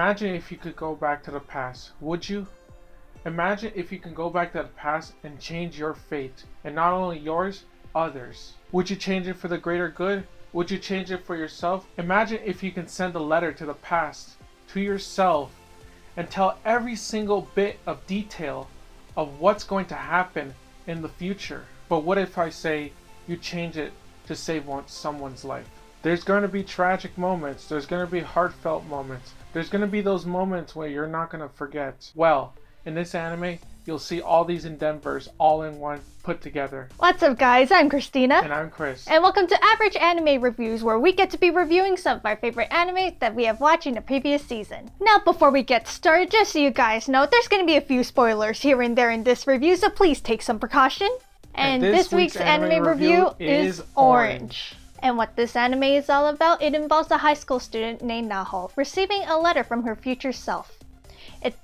Imagine if you could go back to the past. Would you? Imagine if you can go back to the past and change your fate. And not only yours, others. Would you change it for the greater good? Would you change it for yourself? Imagine if you can send a letter to the past, to yourself, and tell every single bit of detail of what's going to happen in the future. But what if I say you change it to save someone's life? There's going to be tragic moments. There's going to be heartfelt moments. There's going to be those moments where you're not going to forget. Well, in this anime, you'll see all these endeavors all in one put together. What's up guys, I'm Christina. And I'm Chris. And welcome to Average Anime Reviews, where we get to be reviewing some of our favorite animes that we have watched in the previous season. Now before we get started, just so you guys know, there's going to be a few spoilers here and there in this review, so please take some precaution. And this week's anime review is Orange. And what this anime is all about, it involves a high school student named Naho receiving a letter from her future self.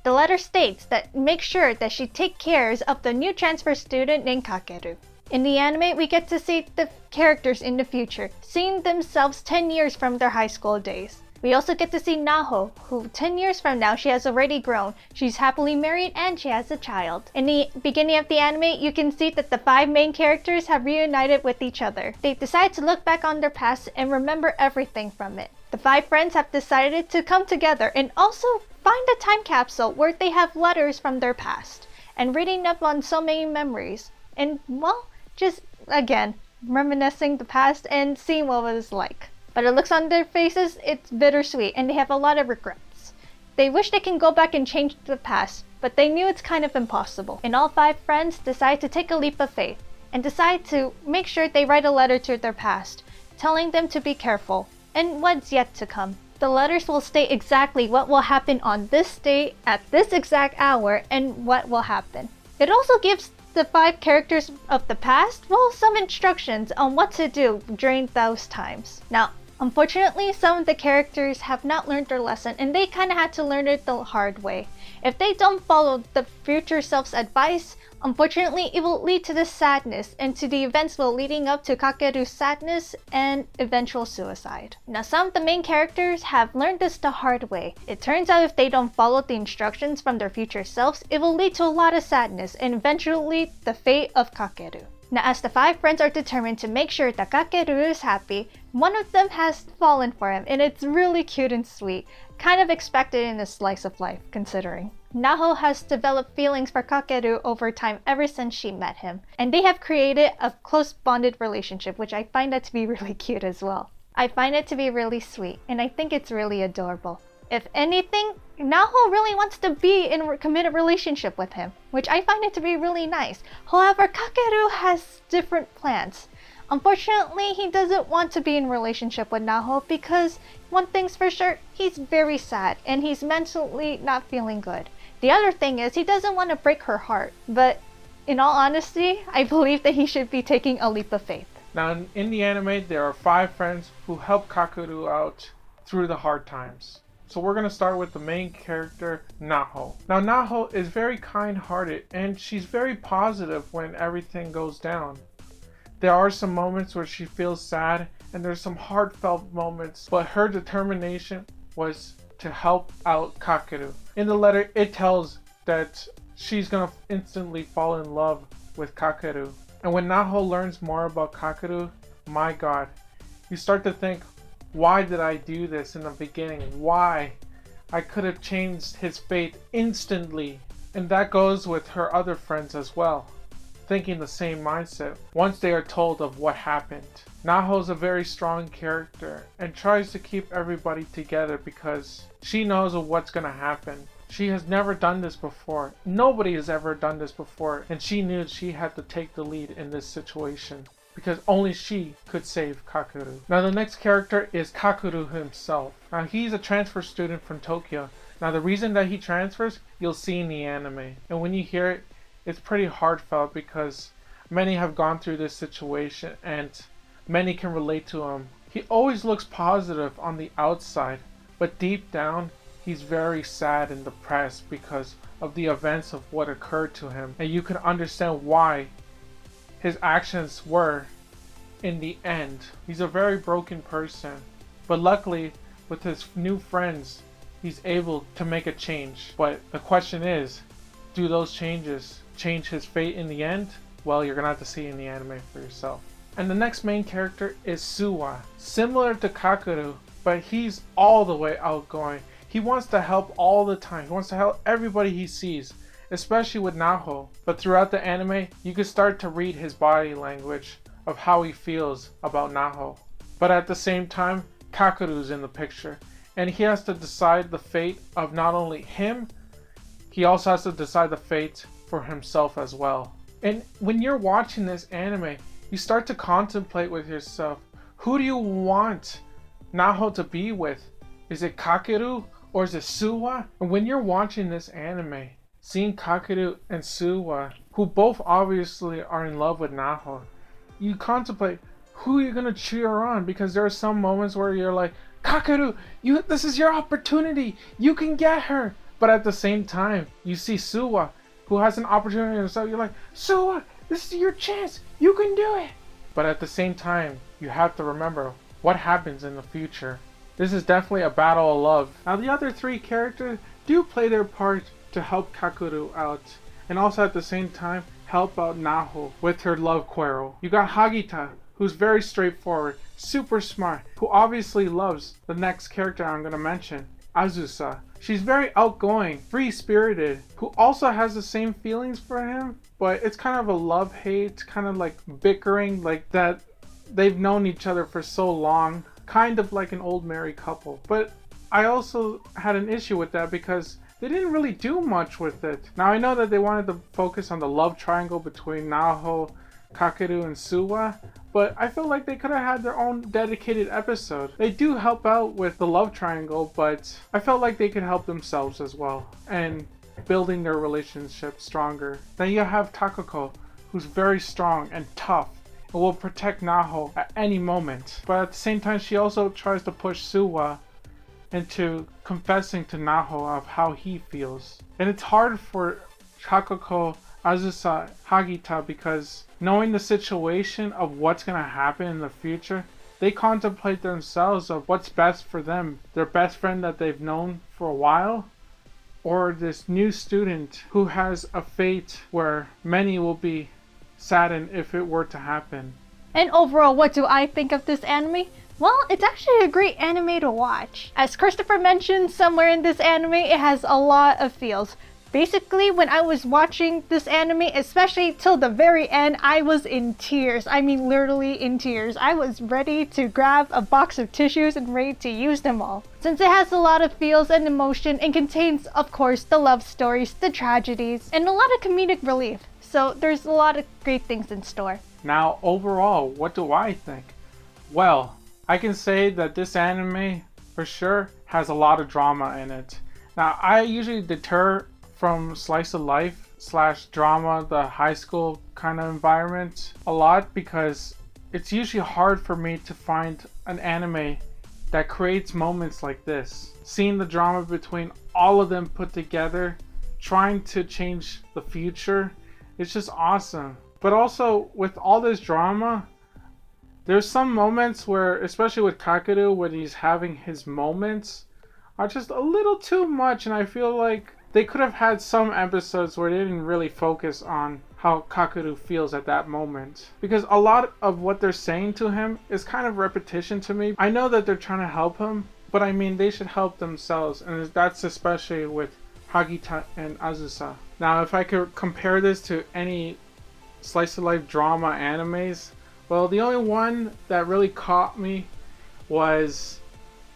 The letter states that make sure that she take care of the new transfer student named Kakeru. In the anime, we get to see the characters in the future, seeing themselves 10 years from their high school days. We also get to see Naho, who 10 years from now, she has already grown. She's happily married and she has a child. In the beginning of the anime, you can see that the 5 main characters have reunited with each other. They decide to look back on their past and remember everything from it. The 5 friends have decided to come together and also find a time capsule where they have letters from their past and reading up on so many memories. And well, just again, reminiscing the past and seeing what it was like. But it looks on their faces, it's bittersweet, and they have a lot of regrets. They wish they can go back and change the past, but they knew it's kind of impossible. And all 5 friends decide to take a leap of faith and decide to make sure they write a letter to their past, telling them to be careful and what's yet to come. The letters will state exactly what will happen on this day at this exact hour and what will happen. It also gives the 5 characters of the past, well, some instructions on what to do during those times. Now, unfortunately, some of the characters have not learned their lesson and they kind of had to learn it the hard way. If they don't follow the future self's advice, unfortunately, it will lead to this sadness and to the events leading up to Kakeru's sadness and eventual suicide. Now, some of the main characters have learned this the hard way. It turns out if they don't follow the instructions from their future selves, it will lead to a lot of sadness and eventually the fate of Kakeru. Now, as the 5 friends are determined to make sure that Kakeru is happy, one of them has fallen for him, and it's really cute and sweet. Kind of expected in a slice of life, considering. Naho has developed feelings for Kakeru over time ever since she met him, and they have created a close bonded relationship, which I find that to be really cute as well. I find it to be really sweet, and I think it's really adorable. If anything, Naho really wants to be in a committed relationship with him, which I find it to be really nice. However, Kakeru has different plans. Unfortunately, he doesn't want to be in a relationship with Naho because one thing's for sure, he's very sad and he's mentally not feeling good. The other thing is he doesn't want to break her heart, but in all honesty, I believe that he should be taking a leap of faith. Now, in the anime, there are 5 friends who help Kakeru out through the hard times. So we're going to start with the main character, Naho. Now, Naho is very kind-hearted and she's very positive when everything goes down. There are some moments where she feels sad and there's some heartfelt moments, but her determination was to help out Kakeru. In the letter, it tells that she's gonna instantly fall in love with Kakeru. And when Naho learns more about Kakeru, my god, you start to think, why did I do this in the beginning? Why? I could have changed his fate instantly. And that goes with her other friends as well, thinking the same mindset once they are told of what happened. Naho's a very strong character and tries to keep everybody together because she knows of what's gonna happen. She has never done this before. Nobody has ever done this before, and she knew she had to take the lead in this situation because only she could save Kakeru. Now the next character is Kakeru himself. Now he's a transfer student from Tokyo. Now the reason that he transfers, you'll see in the anime. And when you hear it, it's pretty heartfelt because many have gone through this situation and many can relate to him. He always looks positive on the outside, but deep down, he's very sad and depressed because of the events of what occurred to him. And you can understand why his actions were in the end. He's a very broken person, but luckily with his new friends, he's able to make a change. But the question is, do those changes change his fate in the end? Well, you're gonna have to see in the anime for yourself. And the next main character is Suwa. Similar to Kakeru, but he's all the way outgoing. He wants to help all the time. He wants to help everybody he sees, especially with Naho. But throughout the anime, you can start to read his body language of how he feels about Naho. But at the same time, Kakeru's in the picture, and he has to decide the fate of not only him, he also has to decide the fate for himself as well. And when you're watching this anime, you start to contemplate with yourself, who do you want Naho to be with? Is it Kakeru or is it Suwa? And when you're watching this anime, seeing Kakeru and Suwa, who both obviously are in love with Naho, you contemplate who you're gonna cheer on, because there are some moments where you're like, Kakeru, this is your opportunity, you can get her. But at the same time, you see Suwa, who has an opportunity himself. You're like, Suwa, this is your chance, you can do it. But at the same time, you have to remember what happens in the future. This is definitely a battle of love. Now the other three characters do play their part to help Kakeru out, and also at the same time help out Naho with her love quarrel. You got Hagita, who's very straightforward, super smart, who obviously loves the next character I'm going to mention, Azusa. She's very outgoing, free-spirited, who also has the same feelings for him, but it's kind of a love-hate, kind of like bickering, like that they've known each other for so long, kind of like an old married couple. But I also had an issue with that because they didn't really do much with it. Now I know that they wanted to focus on the love triangle between Naho, Kakeru, and Suwa, but I feel like they could have had their own dedicated episode. They do help out with the love triangle, but I felt like they could help themselves as well and building their relationship stronger. Then you have Takako, who's very strong and tough and will protect Naho at any moment. But at the same time, she also tries to push Suwa into confessing to Naho of how he feels. And it's hard for Takako, Azusa, Hagita, because knowing the situation of what's going to happen in the future, they contemplate themselves of what's best for them. Their best friend that they've known for a while, or this new student who has a fate where many will be saddened if it were to happen. And overall, what do I think of this anime? Well, it's actually a great anime to watch. As Christopher mentioned, somewhere in this anime, it has a lot of feels. Basically, when I was watching this anime, especially till the very end, I was in tears. I mean, literally in tears. I was ready to grab a box of tissues and ready to use them all. Since it has a lot of feels and emotion, and contains, of course, the love stories, the tragedies, and a lot of comedic relief. So there's a lot of great things in store. Now, overall, what do I think? Well, I can say that this anime, for sure, has a lot of drama in it. Now, I usually deter from slice of life / drama, the high school kind of environment, a lot, because it's usually hard for me to find an anime that creates moments like this. Seeing the drama between all of them put together, trying to change the future, it's just awesome. But also, with all this drama, there's some moments where, especially with Kakeru, when he's having his moments, are just a little too much, and I feel like they could have had some episodes where they didn't really focus on how Kakeru feels at that moment. Because a lot of what they're saying to him is kind of repetition to me. I know that they're trying to help him, but I mean, they should help themselves, and that's especially with Hagita and Azusa. Now, if I could compare this to any slice of life drama animes, well, the only one that really caught me was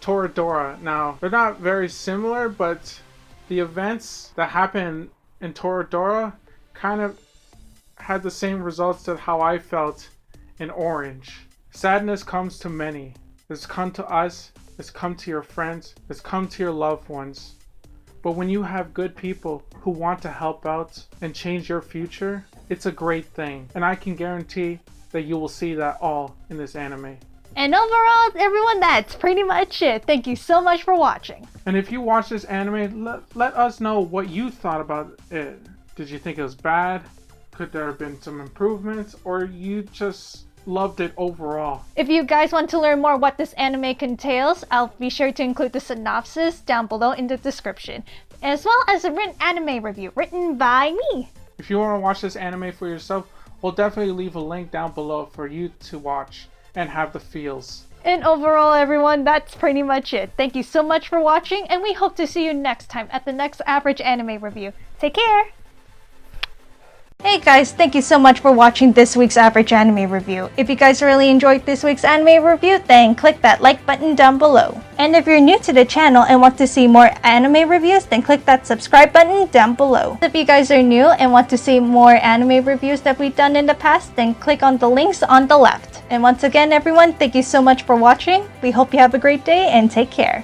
Toradora. Now, they're not very similar, but the events that happen in Toradora kind of had the same results to how I felt in Orange. Sadness comes to many. It's come to us, it's come to your friends, it's come to your loved ones. But when you have good people who want to help out and change your future, it's a great thing. And I can guarantee that you will see that all in this anime. And overall, everyone, that's pretty much it. Thank you so much for watching. And if you watch this anime, let us know what you thought about it. Did you think it was bad? Could there have been some improvements? Or you just loved it overall. If you guys want to learn more what this anime entails, I'll be sure to include the synopsis down below in the description, as well as a written anime review written by me. If you want to watch this anime for yourself, we'll definitely leave a link down below for you to watch and have the feels. And overall, everyone, that's pretty much it. Thank you so much for watching, and we hope to see you next time at the next average anime review. Take care! Hey guys, thank you so much for watching this week's average anime review. If you guys really enjoyed this week's anime review, then click that like button down below. And if you're new to the channel and want to see more anime reviews, then click that subscribe button down below. If you guys are new and want to see more anime reviews that we've done in the past, then click on the links on the left. And once again, everyone, thank you so much for watching. We hope you have a great day and take care.